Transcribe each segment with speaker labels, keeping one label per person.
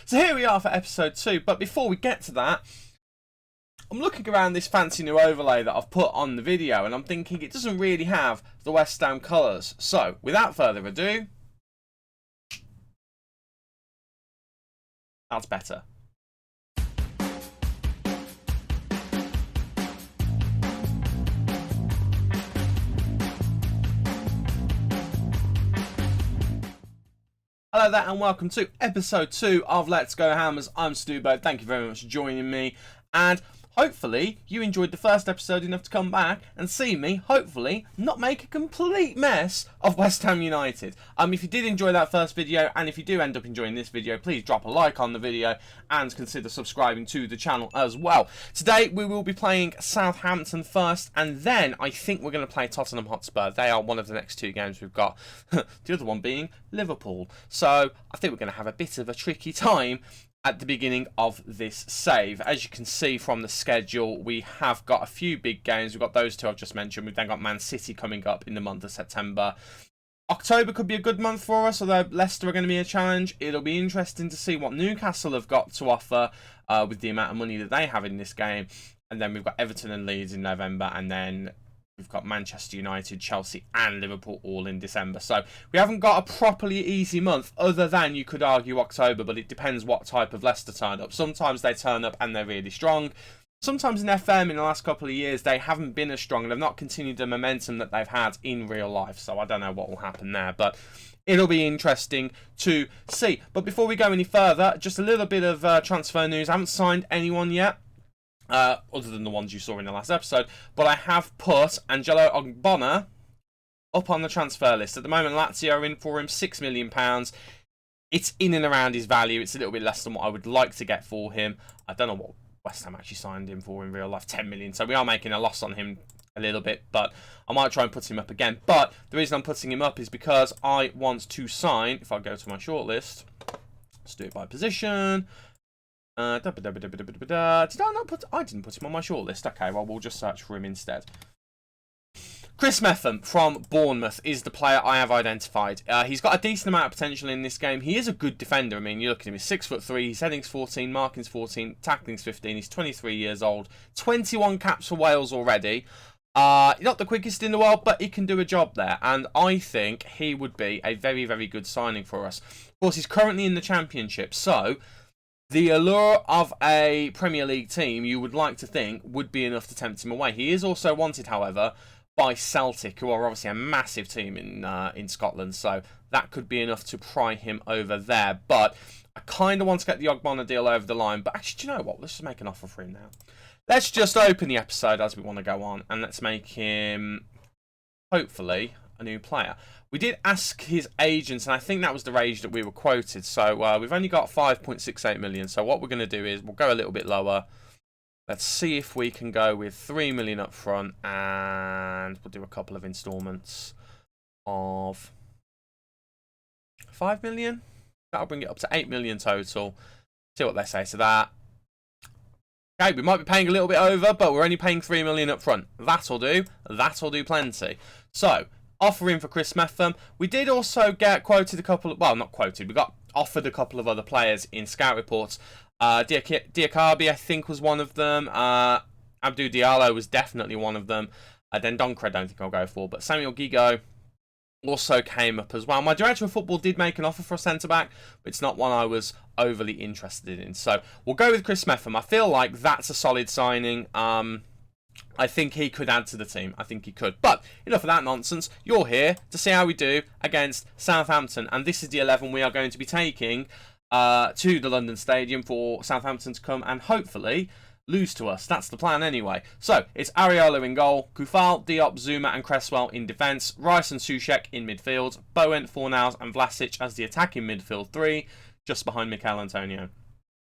Speaker 1: So here we are for episode 2, but before we get to that, I'm looking around this fancy new overlay that I've put on the video, and I'm thinking it doesn't really have the West Ham colours. So, without further ado, that's better. Hello there and welcome to episode 2 of Let's Go Hammers. I'm Stubo, thank you very much for joining me, and hopefully you enjoyed the first episode enough to come back and see me, hopefully, not make a complete mess of West Ham United. If you did enjoy that first video, and if you do end up enjoying this video, please drop a like on the video and consider subscribing to the channel as well. Today we will be playing Southampton first, and then I think we're going to play Tottenham Hotspur. They are one of the next 2 games we've got, the other one being Liverpool. So I think we're going to have a bit of a tricky time at the beginning of this save. As you can see from the schedule, we have got a few big games. We've got those 2 I've just mentioned. We've then got Man City coming up in the month of September. October could be a good month for us, although Leicester are going to be a challenge. It'll be interesting to see what Newcastle have got to offer with the amount of money that they have in this game. And then we've got Everton and Leeds in November, and then we've got Manchester United, Chelsea and Liverpool all in December. So we haven't got a properly easy month other than, you could argue, October, but it depends what type of Leicester turn up. Sometimes they turn up and they're really strong. Sometimes in FM in the last couple of years they haven't been as strong and they've not continued the momentum that they've had in real life. So I don't know what will happen there, but it'll be interesting to see. But before we go any further, just a little bit of transfer news. I haven't signed anyone yet. Other than the ones you saw in the last episode, but I have put Angelo Ogbonna up on the transfer list. At the moment, Lazio are in for him, £6 million. It's in and around his value. It's a little bit less than what I would like to get for him. I don't know what West Ham actually signed him for in real life, 10 million. So we are making a loss on him a little bit, but I might try and put him up again. But the reason I'm putting him up is because I want to sign, if I go to my shortlist, let's do it by position. Did I not put... I didn't put him on my shortlist. Okay, well, we'll just search for him instead. Chris Metham from Bournemouth is the player I have identified. He's got a decent amount of potential in this game. He is a good defender. I mean, you look at him, he's 6'3", his heading's 14, marking's 14, tackling's 15. He's 23 years old. 21 caps for Wales already. Not the quickest in the world, but he can do a job there. And I think he would be a very, very good signing for us. Of course, he's currently in the Championship, so the allure of a Premier League team, you would like to think, would be enough to tempt him away. He is also wanted, however, by Celtic, who are obviously a massive team in Scotland, so that could be enough to pry him over there. But I kind of want to get the Ogbonna deal over the line. But actually, do you know what? Let's just make an offer for him now. Let's just open the episode as we want to go on, and let's make him, hopefully, a new player. We did ask his agents, and I think that was the range that we were quoted. So we've only got 5.68 million. So what we're going to do is we'll go a little bit lower. Let's see if we can go with 3 million up front, and we'll do a couple of installments of 5 million. That'll bring it up to 8 million total. See what they say to that. Okay, we might be paying a little bit over, but we're only paying 3 million up front. That'll do. That'll do plenty. So offer in for Chris Metham. We did also get quoted a couple of, well, not quoted, we got offered a couple of other players in scout reports. Diakabi, I think, was one of them. Abdou Diallo was definitely one of them. Then Donkra, I don't think I'll go for, but Samuel Gigo also came up as well. My director of football did make an offer for a centre-back, but it's not one I was overly interested in. So we'll go with Chris Metham. I feel like that's a solid signing. I think he could add to the team. I think he could. But enough of that nonsense. You're here to see how we do against Southampton. And this is the 11 we are going to be taking to the London Stadium for Southampton to come and hopefully lose to us. That's the plan anyway. So it's Areola in goal, Kufal, Diop, Zuma and Cresswell in defence, Rice and Soucek in midfield, Bowen, Fornals and Vlasic as the attacking midfield 3, just behind Mikel Antonio.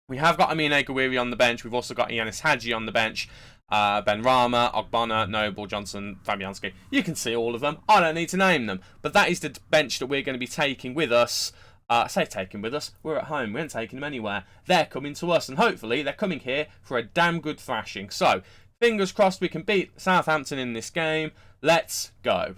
Speaker 1: We have got Amine Gouiri on the bench. We've also got Yanis Hadji on the bench. Ben Rama, Ogbonna, Noble, Johnson, Fabianski. You can see all of them. I don't need to name them. But that is the bench that we're going to be taking with us. I say taking with us. We're at home. We ain't taking them anywhere. They're coming to us. And hopefully they're coming here for a damn good thrashing. So, fingers crossed we can beat Southampton in this game. Let's go.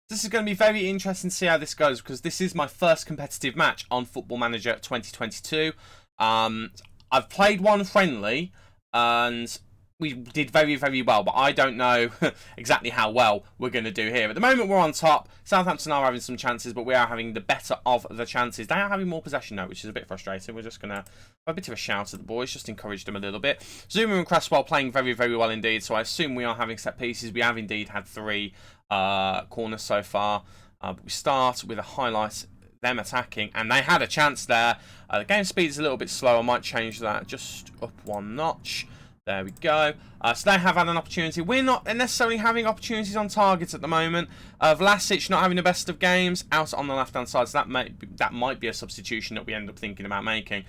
Speaker 1: This is going to be very interesting to see how this goes, because this is my first competitive match on Football Manager 2022. I've played one friendly, and we did very, very well, but I don't know exactly how well we're going to do here. At the moment, we're on top. Southampton are having some chances, but we are having the better of the chances. They are having more possession now, which is a bit frustrating. We're just going to have a bit of a shout at the boys, just encourage them a little bit. Zuma and Cresswell playing very, very well indeed, so I assume we are having set pieces. We have indeed had 3 corners so far, but we start with a highlight, them attacking, and they had a chance there. The game speed is a little bit slow. I might change that just up 1 notch. There we go. So they have had an opportunity. We're not necessarily having opportunities on target at the moment. Vlasic not having the best of games out on the left-hand side. So that might be a substitution that we end up thinking about making.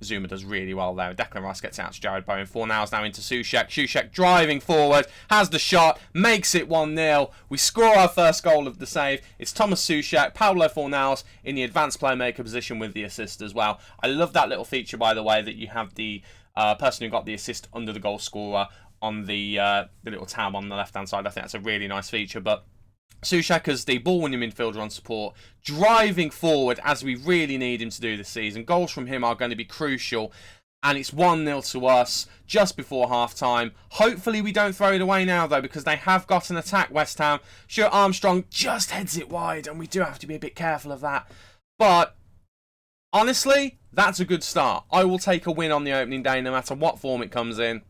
Speaker 1: Zuma does really well there. Declan Rice gets out to Jared Bowen. 4-now's now into Soucek. Soucek driving forward. Has the shot. Makes it 1-0. We score our first goal of the save. It's Thomas Soucek. Pablo 4-now's in the advanced playmaker position with the assist as well. I love that little feature, by the way, that you have the person who got the assist under the goal scorer on the little tab on the left-hand side. I think that's a really nice feature. But Soucek as the ball-winning midfielder on support, driving forward as we really need him to do this season. Goals from him are going to be crucial. And it's 1-0 to us just before half-time. Hopefully we don't throw it away now, though, because they have got an attack, West Ham. Stuart Armstrong just heads it wide, and we do have to be a bit careful of that. But honestly, that's a good start. I will take a win on the opening day, no matter what form it comes in.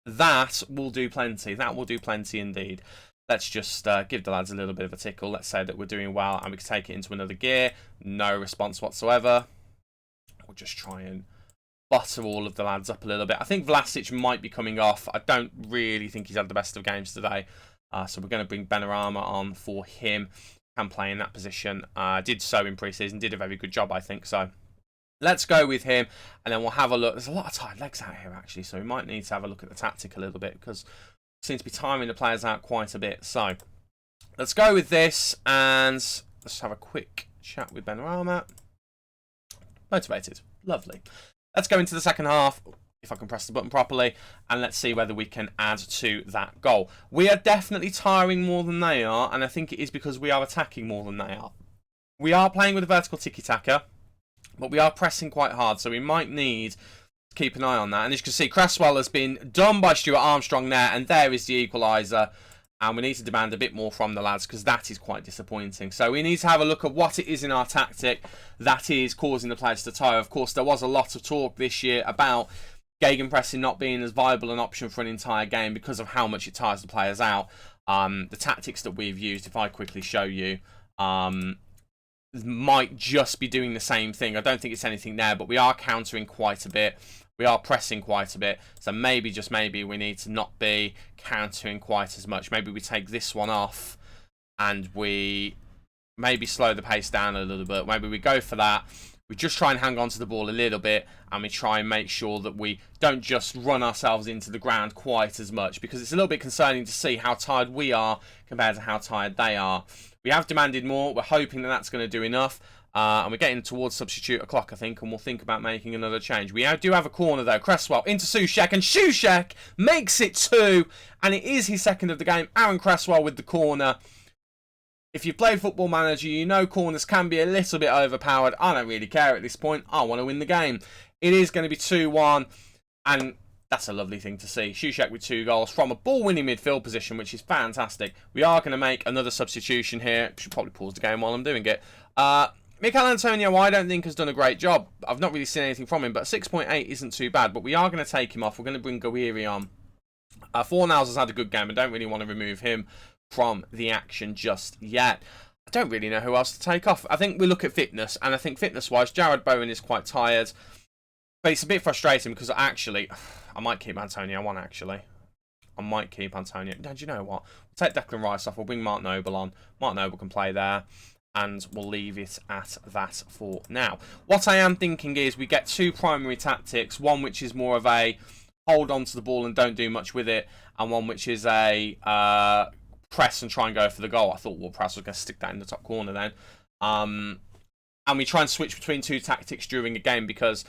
Speaker 1: That will do plenty. That will do plenty indeed. Let's just give the lads a little bit of a tickle. Let's say that we're doing well and we can take it into another gear. No response whatsoever. We'll just try and butter all of the lads up a little bit. I think Vlasic might be coming off. I don't really think he's had the best of games today. So we're going to bring Benrahma on for him. Can play in that position. Did so in pre-season. Did a very good job, I think. So let's go with him, and then we'll have a look. There's a lot of tired legs out here, actually, so we might need to have a look at the tactic a little bit, because we seem to be timing the players out quite a bit. So let's go with this, and let's have a quick chat with Benrahma. Motivated. Lovely. Let's go into the second half, if I can press the button properly, and let's see whether we can add to that goal. We are definitely tiring more than they are, and I think it is because we are attacking more than they are. We are playing with a vertical tiki-taka, but we are pressing quite hard, so we might need to keep an eye on that. And as you can see, Cresswell has been done by Stuart Armstrong there, and there is the equaliser. And we need to demand a bit more from the lads, because that is quite disappointing. So we need to have a look at what it is in our tactic that is causing the players to tire. Of course, there was a lot of talk this year about gegenpressing not being as viable an option for an entire game because of how much it tires the players out. The tactics that we've used, if I quickly show you, might just be doing the same thing. I don't think it's anything there, but we are countering quite a bit. We are pressing quite a bit. So maybe, just maybe, we need to not be countering quite as much. Maybe we take this one off and we maybe slow the pace down a little bit. Maybe we go for that. We just try and hang on to the ball a little bit, and we try and make sure that we don't just run ourselves into the ground quite as much, because it's a little bit concerning to see how tired we are compared to how tired they are. We have demanded more. We're hoping that that's going to do enough. And we're getting towards substitute o'clock, I think, and we'll think about making another change. We do have a corner, though. Cresswell into Soucek, and Soucek makes it 2, and it is his second of the game. Aaron Cresswell with the corner. If you've played Football Manager, you know corners can be a little bit overpowered. I don't really care at this point. I want to win the game. It is going to be 2-1, and that's a lovely thing to see. Soucek with 2 goals from a ball-winning midfield position, which is fantastic. We are going to make another substitution here. Should probably pause the game while I'm doing it. Mikel Antonio, I don't think, has done a great job. I've not really seen anything from him, but 6.8 isn't too bad. But we are going to take him off. We're going to bring Guiri on. Fornals has had a good game. I don't really want to remove him from the action just yet. I don't really know who else to take off. I think we look at fitness, and I think fitness-wise, Jared Bowen is quite tired. But it's a bit frustrating because actually, I might keep Antonio on, actually. I might keep Antonio. Do you know what? We'll take Declan Rice off. We'll bring Mark Noble on. Mark Noble can play there. And we'll leave it at that for now. What I am thinking is we get 2 primary tactics. One which is more of a hold on to the ball and don't do much with it. And one which is a press and try and go for the goal. I thought Ward-Prowse was going to stick that in the top corner then. And we try and switch between 2 tactics during a game because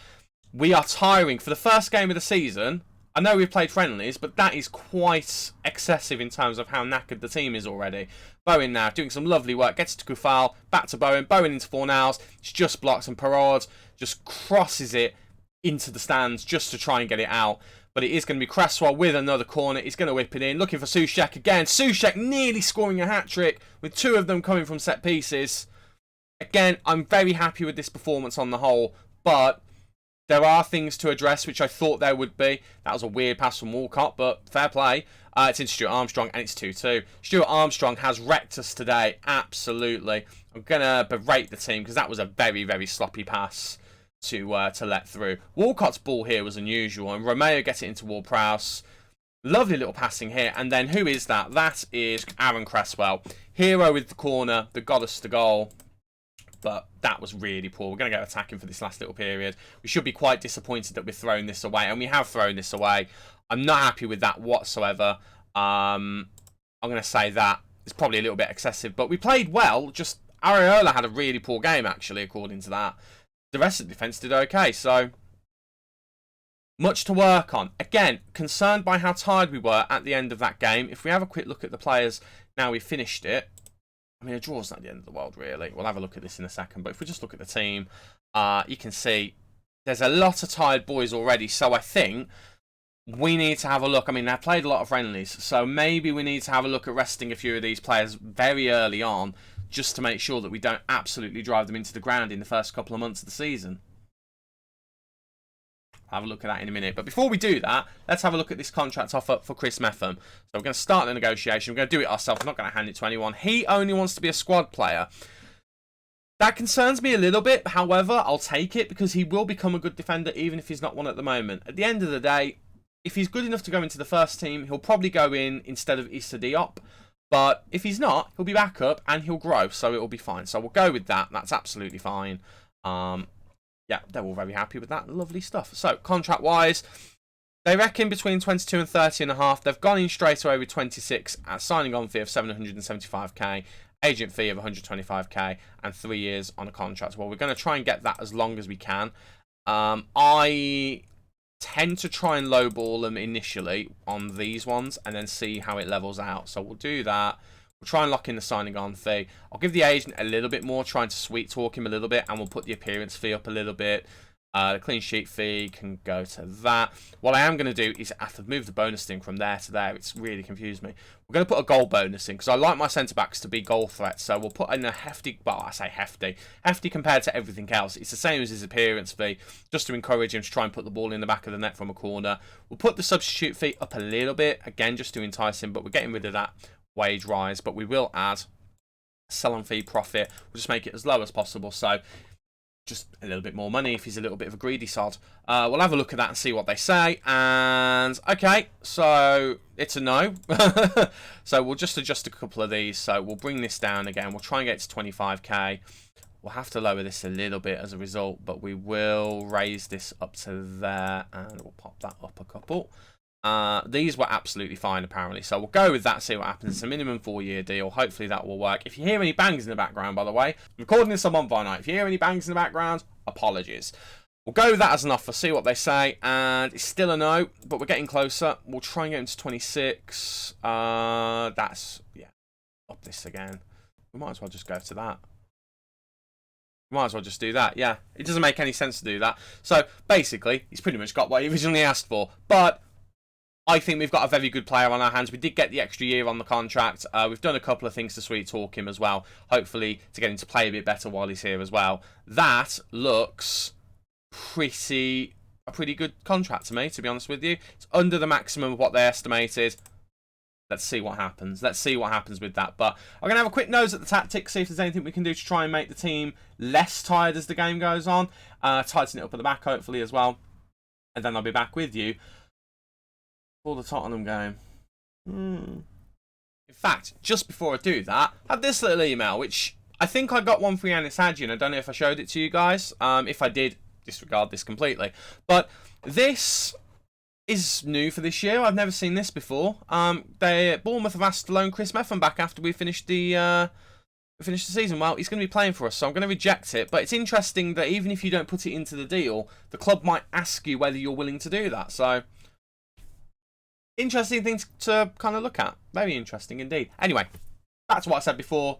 Speaker 1: we are tiring. For the first game of the season, I know we've played friendlies, but that is quite excessive in terms of how knackered the team is already. Bowen now doing some lovely work. Gets it to Kufal. Back to Bowen. Bowen into Fornals. It's just blocks, and Perraud just crosses it into the stands just to try and get it out. But it is going to be Cresswell with another corner. He's going to whip it in. Looking for Soucek again. Soucek nearly scoring a hat-trick with 2 of them coming from set pieces. Again, I'm very happy with this performance on the whole. But there are things to address, which I thought there would be. That was a weird pass from Walcott, but fair play. It's in Stuart Armstrong, and it's 2-2. Stuart Armstrong has wrecked us today. Absolutely. I'm going to berate the team because that was a very, very sloppy pass to let through. Walcott's ball here was unusual, and Romeo gets it into Ward-Prowse. Lovely little passing here, and then who is that? That is Aaron Cresswell. Hero with the corner that got us the goal, but that was really poor. We're going to go attacking for this last little period. We should be quite disappointed that we've thrown this away, and we have thrown this away. I'm not happy with that whatsoever. I'm going to say that it's probably a little bit excessive, but we played well. Just Areola had a really poor game, actually, according to that. The rest of the defence did okay, so much to work on. Again, concerned by how tired we were at the end of that game. If we have a quick look at the players now we've finished it, I mean, a draw's not the end of the world, really. We'll have a look at this in a second, but if we just look at the team, you can see there's a lot of tired boys already, so I think we need to have a look. I mean, they've played a lot of friendlies, so maybe we need to have a look at resting a few of these players very early on, just to make sure that we don't absolutely drive them into the ground in the first couple of months of the season. I'll have a look at that in a minute. But before we do that, let's have a look at this contract offer for Chris Metham. So we're going to start the negotiation. We're going to do it ourselves. I'm not going to hand it to anyone. He only wants to be a squad player. That concerns me a little bit. However, I'll take it because he will become a good defender even if he's not one at the moment. At the end of the day, if he's good enough to go into the first team, he'll probably go in instead of Issa Diop. But if he's not, he'll be back up and he'll grow, so it'll be fine. So we'll go with that. That's absolutely fine. Yeah, they're all very happy with that. Lovely stuff. So, contract-wise, they reckon between 22 and 30 and a half. They've gone in straight away with 26 at signing on fee of 775k, agent fee of 125k, and 3 years on a contract. Well, we're going to try and get that as long as we can. I tend to try and lowball them initially on these ones and then see how it levels out. So we'll do that. We'll try and lock in the signing on fee. I'll give the agent a little bit more, trying to sweet talk him a little bit, and we'll put the appearance fee up a little bit. The clean sheet fee can go to that. What I am going to do is I have to move the bonus thing from there to there. It's really confused me. We're going to put a goal bonus in because I like my centre-backs to be goal threats. So we'll put in a hefty, well, I say hefty. Hefty compared to everything else. It's the same as his appearance fee, just to encourage him to try and put the ball in the back of the net from a corner. We'll put the substitute fee up a little bit, again, just to entice him, but we're getting rid of that wage rise. But we will add sell-on fee profit. We'll just make it as low as possible. So just a little bit more money if he's a little bit of a greedy sod. We'll have a look at that and see what they say. And, okay, so it's a no. So we'll just adjust a couple of these. So we'll bring this down again. We'll try and get to 25k. We'll have to lower this a little bit as a result, but we will raise this up to there. And we'll pop that up a couple. These were absolutely fine, apparently. So we'll go with that, see what happens. It's a minimum 4-year deal. Hopefully that will work. If you hear any bangs in the background, by the way, I'm recording this on Monday night. If you hear any bangs in the background, apologies. We'll go with that as an offer, see what they say. And it's still a no, but we're getting closer. We'll try and get into 26. That's, yeah, up this again. We might as well just go to that. Might as well just do that, yeah. It doesn't make any sense to do that. So, basically, he's pretty much got what he originally asked for. But I think we've got a very good player on our hands. We did get the extra year on the contract. We've done a couple of things to sweet talk him as well. Hopefully to get him to play a bit better while he's here as well. That looks a pretty good contract to me, to be honest with you. It's under the maximum of what they estimated. Let's see what happens. Let's see what happens with that. But I'm going to have a quick nose at the tactics, see if there's anything we can do to try and make the team less tired as the game goes on. Tighten it up at the back, hopefully, as well. And then I'll be back with you for the Tottenham game. In fact, just before I do that, I have this little email, which I think I got one for Yanis Hadjian. I don't know if I showed it to you guys. If I did, disregard this completely. But this is new for this year. I've never seen this before. Bournemouth have asked to loan Chris Metham back after we finished the season. Well, he's going to be playing for us, so I'm going to reject it. But it's interesting that even if you don't put it into the deal, the club might ask you whether you're willing to do that. So interesting things to kind of look at. Very interesting indeed. Anyway, back to what I said before.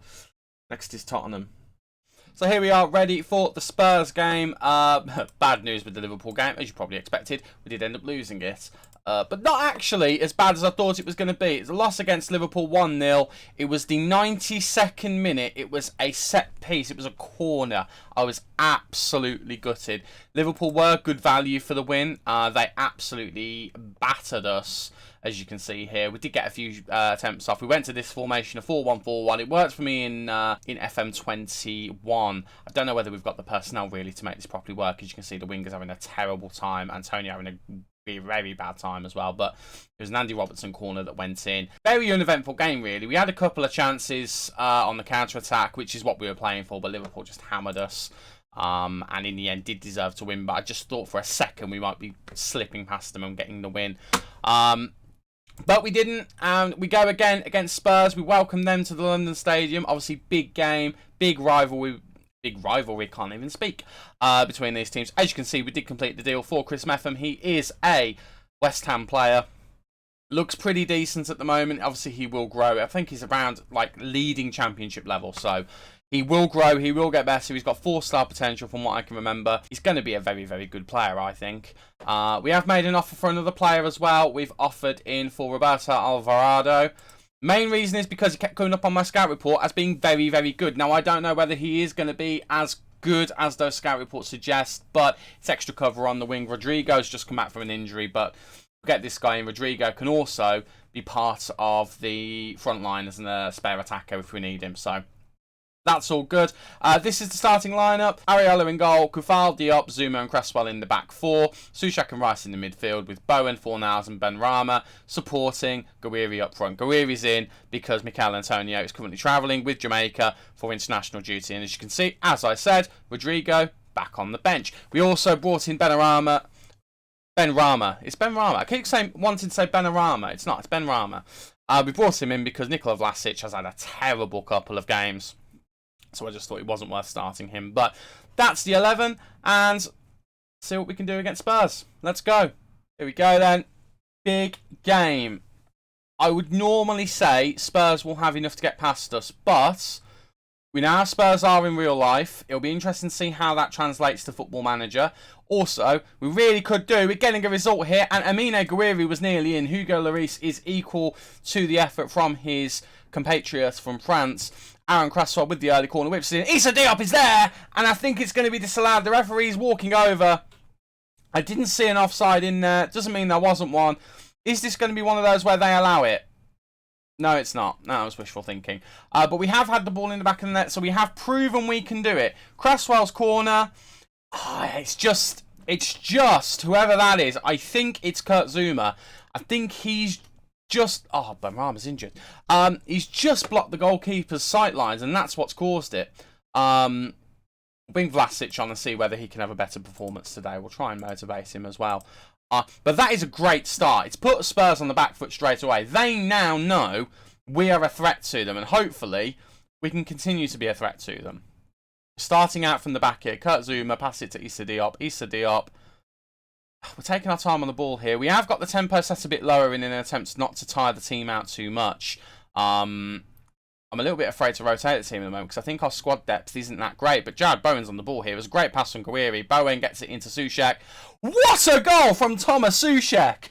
Speaker 1: Next is Tottenham. So here we are, ready for the Spurs game. Bad news with the Liverpool game, as you probably expected. We did end up losing it. But not actually as bad as I thought it was going to be. It's a loss against Liverpool 1-0. It was the 92nd minute. It was a set piece. It was a corner. I was absolutely gutted. Liverpool were good value for the win. They absolutely battered us, as you can see here. We did get a few attempts off. We went to this formation, a 4-1-4-1. It worked for me in FM21. I don't know whether we've got the personnel really to make this properly work. As you can see, the wingers having a terrible time. Antonio having a very bad time as well, but it was an Andy Robertson corner that went in. Very uneventful game, really. We had a couple of chances on the counter-attack, which is what we were playing for, but Liverpool just hammered us, and in the end did deserve to win, but I just thought for a second we might be slipping past them and getting the win. But we didn't, and we go again against Spurs. We welcome them to the London Stadium. Obviously, big game, big rivalry, can't even speak, between these teams. As you can see, we did complete the deal for Chris Metham. He is a West Ham player. Looks pretty decent at the moment. Obviously, he will grow. I think he's around, like, leading championship level. So, he will grow. He will get better. He's got 4-star potential from what I can remember. He's going to be a very good player, I think. We have made an offer for another player as well. We've offered in for Roberto Alvarado. Main reason is because he kept coming up on my scout report as being very good. Now, I don't know whether he is going to be as good as those scout reports suggest, but it's extra cover on the wing. Rodrigo's just come back from an injury, but we'll get this guy in. Rodrigo can also be part of the front line as a spare attacker if we need him. So that's all good. This is the starting lineup. Areola in goal, Kufal, Diop, Zuma and Cresswell in the back four. Souček and Rice in the midfield with Bowen, Fornals and Benrahma supporting Guiri up front. Guiri's in because Mikel Antonio is currently travelling with Jamaica for international duty. And as you can see, as I said, Rodrigo back on the bench. We also brought in Benrahma. It's Benrahma. I keep wanting to say Benrahma. It's not. It's Benrahma. We brought him in because Nikola Vlasic has had a terrible couple of games. So I just thought it wasn't worth starting him. But that's the 11. And see what we can do against Spurs. Let's go. Here we go then. Big game. I would normally say Spurs will have enough to get past us. But we know how Spurs are in real life. It'll be interesting to see how that translates to Football Manager. Also, we really could do with getting a result here. And Amine Guiri was nearly in. Hugo Lloris is equal to the effort from his compatriots from France. Aaron Cresswell with the early corner whips in. Issa Diop is there, and I think it's going to be disallowed. The referee's walking over. I didn't see an offside in there. Doesn't mean there wasn't one. Is this going to be one of those where they allow it? No, it's not. No, that was wishful thinking. But we have had the ball in the back of the net, so we have proven we can do it. Cresswell's corner. It's just whoever that is. I think it's Kurt Zuma. I think he's just... Oh, Benrahma's injured. He's just blocked the goalkeeper's sight lines, and that's what's caused it. Bring Vlasic on and see whether he can have a better performance today. We'll try and motivate him as well. But that is a great start. It's put Spurs on the back foot straight away. They now know we are a threat to them, and hopefully we can continue to be a threat to them. Starting out from the back here, Kurt Zuma, pass it to Issa Diop. Issa Diop. We're taking our time on the ball here. We have got the tempo set a bit lower in an attempt not to tire the team out too much. I'm a little bit afraid to rotate the team at the moment because I think our squad depth isn't that great. But Jared Bowen's on the ball here. It was a great pass from Guiri. Bowen gets it into Souček. What a goal from Thomas Souček!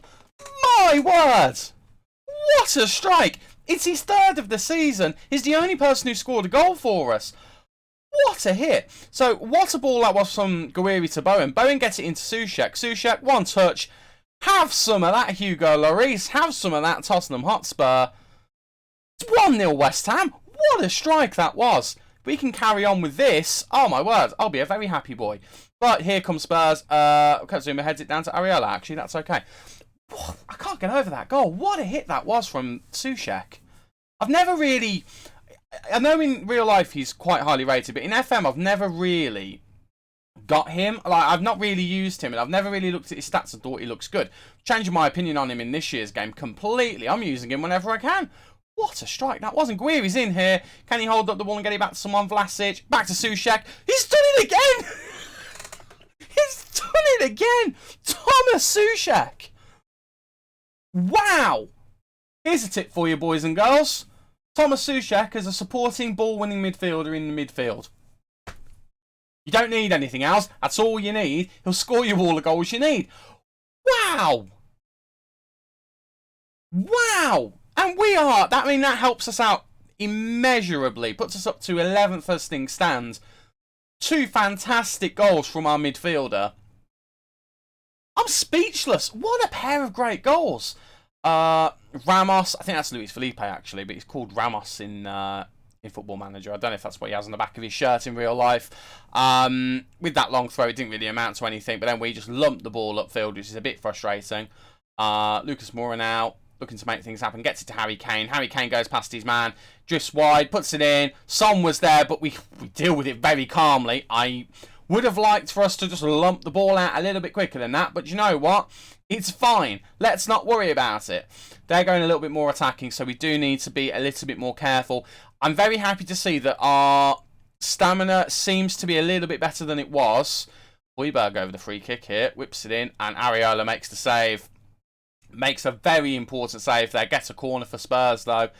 Speaker 1: My word! What a strike! It's his third of the season. He's the only person who scored a goal for us. What a hit. So, what a ball that was from Guiri to Bowen. Bowen gets it into Souček. Souček, one touch. Have some of that, Hugo Lloris. Have some of that, Tottenham Hotspur. It's 1-0 West Ham. What a strike that was. If we can carry on with this, oh my word, I'll be a very happy boy. But here comes Spurs. Zuma heads it down to Areola. Actually, that's okay. I can't get over that goal. What a hit that was from Souček. I've never really... I know in real life he's quite highly rated, but in FM I've never really got him. Like, I've not really used him, and I've never really looked at his stats and thought he looks good. Changing my opinion on him in this year's game completely. I'm using him whenever I can. What a strike that was. And Guiri's in here. Can he hold up the ball and get it back to someone? Vlasic. Back to Souček. He's done it again! He's done it again! Thomas Souček! Wow! Here's a tip for you, boys and girls. Thomas Soucek as a supporting ball-winning midfielder in the midfield. You don't need anything else. That's all you need. He'll score you all the goals you need. Wow! Wow! And we are. That helps us out immeasurably. Puts us up to 11th as things stand. 2 fantastic goals from our midfielder. I'm speechless. What a pair of great goals. Ramos, I think that's Luis Felipe actually, but he's called Ramos in Football Manager. I don't know if that's what he has on the back of his shirt in real life. With that long throw, it didn't really amount to anything, but then we just lumped the ball upfield, which is a bit frustrating. Lucas Moura now, looking to make things happen, gets it to Harry Kane. Harry Kane goes past his man, drifts wide, puts it in. Son was there, but we deal with it very calmly. I would have liked for us to just lump the ball out a little bit quicker than that, but you know what? It's fine. Let's not worry about it. They're going a little bit more attacking, so we do need to be a little bit more careful. I'm very happy to see that our stamina seems to be a little bit better than it was. Højbjerg over the free kick here, whips it in, and Areola makes the save. Makes a very important save there. Gets a corner for Spurs, though.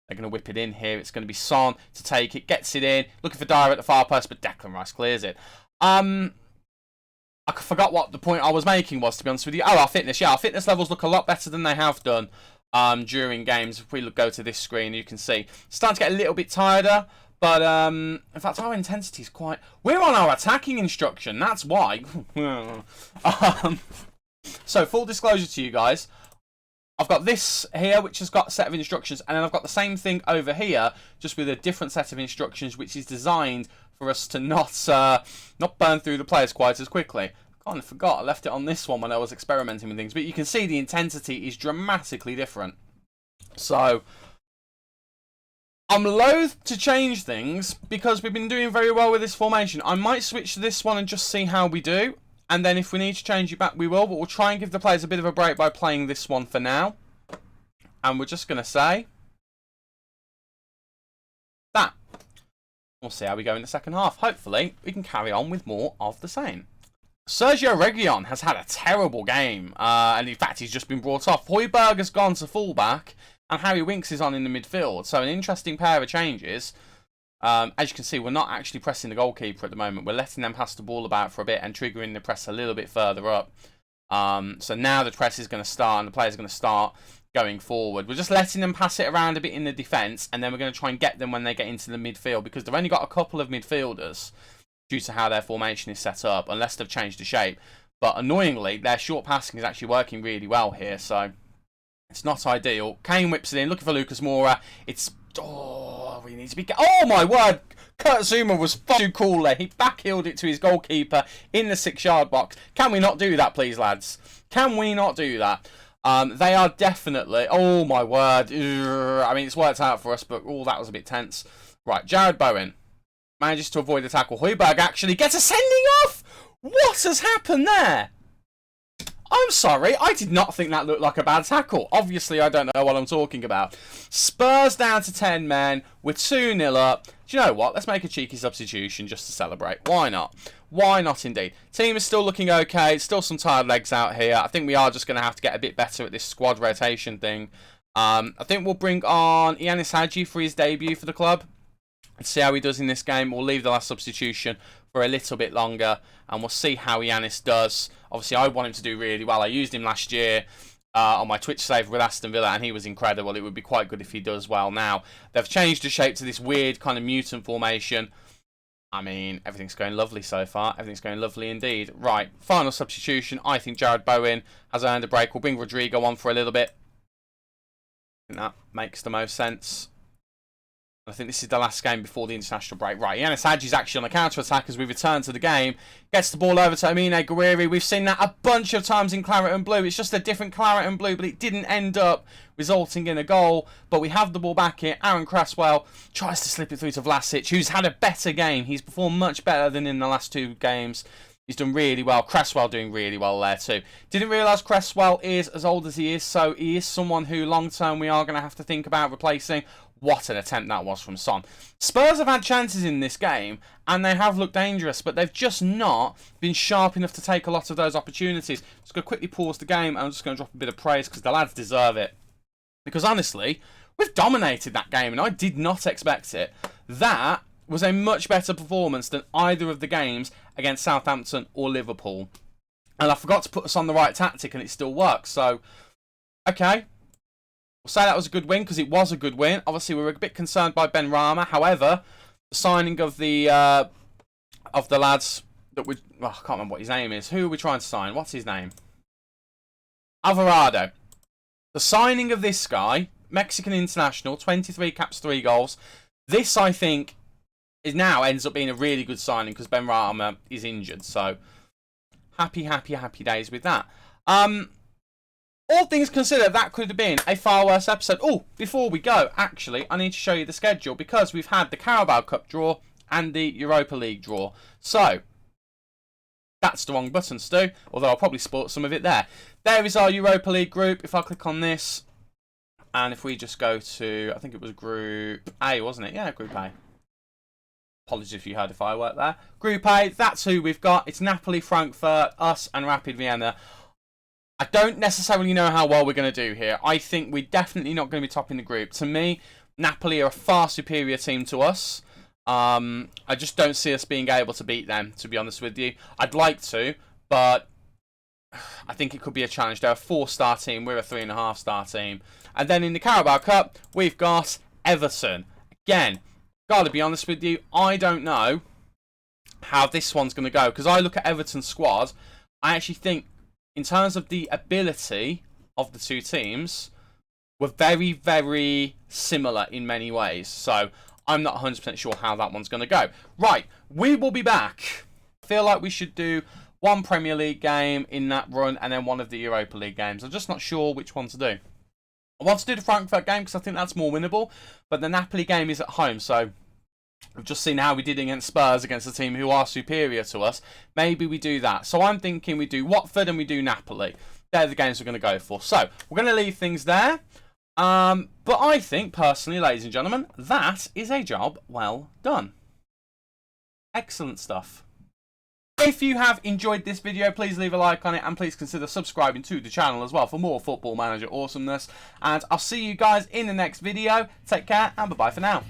Speaker 1: They're going to whip it in here. It's going to be Son to take it. Gets it in. Looking for Dyer at the far post, but Declan Rice clears it. I forgot what the point I was making was, to be honest with you. Oh, our fitness. Yeah, our fitness levels look a lot better than they have done during games. If we go to this screen, you can see. Starting to get a little bit tireder. But, in fact, our intensity is quite... We're on our attacking instruction. That's why. So, full disclosure to you guys. I've got this here, which has got a set of instructions. And then I've got the same thing over here, just with a different set of instructions, which is designed for us to not burn through the players quite as quickly. I kind of forgot. I left it on this one when I was experimenting with things. But you can see the intensity is dramatically different. So... I'm loath to change things because we've been doing very well with this formation. I might switch to this one and just see how we do. And then if we need to change it back, we will. But we'll try and give the players a bit of a break by playing this one for now. And we're just going to say that. We'll see how we go in the second half. Hopefully, we can carry on with more of the same. Sergio Reguilon has had a terrible game. And in fact, he's just been brought off. Højbjerg has gone to fullback. And Harry Winks is on in the midfield. So an interesting pair of changes. As you can see, we're not actually pressing the goalkeeper at the moment. We're letting them pass the ball about for a bit and triggering the press a little bit further up. So now the press is going to start and the players are going to start going forward. We're just letting them pass it around a bit in the defence. And then we're going to try and get them when they get into the midfield. Because they've only got a couple of midfielders due to how their formation is set up. Unless they've changed the shape. But annoyingly, their short passing is actually working really well here. So... it's not ideal. Kane whips it in, looking for Lucas Moura. It's... oh, we need to be... oh, my word! Kurt Zouma was far too cool there. He backheeled it to his goalkeeper in the 6-yard box. Can we not do that, please, lads? Can we not do that? They are definitely... oh, my word. I mean, it's worked out for us, but oh, that was a bit tense. Right, Jared Bowen manages to avoid the tackle. Højbjerg actually gets a sending off! What has happened there? I'm sorry, I did not think that looked like a bad tackle. Obviously, I don't know what I'm talking about. Spurs down to 10 men. We're 2-0 up. Do you know what? Let's make a cheeky substitution just to celebrate. Why not? Why not indeed? Team is still looking okay. Still some tired legs out here. I think we are just going to have to get a bit better at this squad rotation thing. I think we'll bring on Ianis Hagi for his debut for the club. Let's see how he does in this game. We'll leave the last substitution for a little bit longer and we'll see how Ianis does. Obviously, I want him to do really well. I used him last year on my Twitch save with Aston Villa and he was incredible. It would be quite good if he does well now. They've changed the shape to this weird kind of mutant formation. I mean, everything's going lovely so far. Everything's going lovely indeed. Right, final substitution. I think Jared Bowen has earned a break. We'll bring Rodrigo on for a little bit. I think that makes the most sense. I think this is the last game before the international break. Right, Ianis Hagi's actually on the counter-attack as we return to the game. Gets the ball over to Amine Gouiri. We've seen that a bunch of times in claret and blue. It's just a different claret and blue, but it didn't end up resulting in a goal. But we have the ball back here. Aaron Cresswell tries to slip it through to Vlasic, who's had a better game. He's performed much better than in the last 2 games. He's done really well. Cresswell doing really well there too. Didn't realise Cresswell is as old as he is, so he is someone who long-term we are going to have to think about replacing. What an attempt that was from Son. Spurs have had chances in this game, and they have looked dangerous, but they've just not been sharp enough to take a lot of those opportunities. Just going to quickly pause the game, and I'm just going to drop a bit of praise, because the lads deserve it. Because honestly, we've dominated that game, and I did not expect it. That was a much better performance than either of the games against Southampton or Liverpool. And I forgot to put us on the right tactic, and it still works. So, okay. We'll say that was a good win, because it was a good win. Obviously, we were a bit concerned by Ben Rama. However, the signing of the lads that we... Well, I can't remember what his name is. Who are we trying to sign? What's his name? Alvarado. The signing of this guy, Mexican international, 23 caps, 3 goals. This, I think, is now ends up being a really good signing, because Ben Rama is injured. So, happy days with that. All things considered, that could have been a far worse episode. Oh, before we go, actually, I need to show you the schedule, because we've had the Carabao Cup draw and the Europa League draw. So, that's the wrong button, Stu, although I'll probably sport some of it there. There is our Europa League group. If I click on this, and if we just go to, I think it was Group A, wasn't it? Yeah, Group A. Apologies if you heard a firework there. Group A, that's who we've got. It's Napoli, Frankfurt, us, and Rapid Vienna. I don't necessarily know how well we're going to do here. I think we're definitely not going to be topping the group. To me, Napoli are a far superior team to us. I just don't see us being able to beat them, to be honest with you. I'd like to, but I think it could be a challenge. They're a 4-star team. We're a 3.5-star team. And then in the Carabao Cup, we've got Everton. Again, gotta be honest with you, I don't know how this one's going to go. Because I look at Everton's squad, I actually think, in terms of the ability of the two teams, we're very, very similar in many ways. So, I'm not 100% sure how that one's going to go. Right, we will be back. I feel like we should do one Premier League game in that run and then one of the Europa League games. I'm just not sure which one to do. I want to do the Frankfurt game because I think that's more winnable. But the Napoli game is at home, so we've just seen how we did against Spurs, against a team who are superior to us. Maybe we do that. So I'm thinking we do Watford and we do Napoli. They're the games we're going to go for. So we're going to leave things there. But I think, personally, ladies and gentlemen, that is a job well done. Excellent stuff. If you have enjoyed this video, please leave a like on it and please consider subscribing to the channel as well for more Football Manager awesomeness. And I'll see you guys in the next video. Take care and bye-bye for now.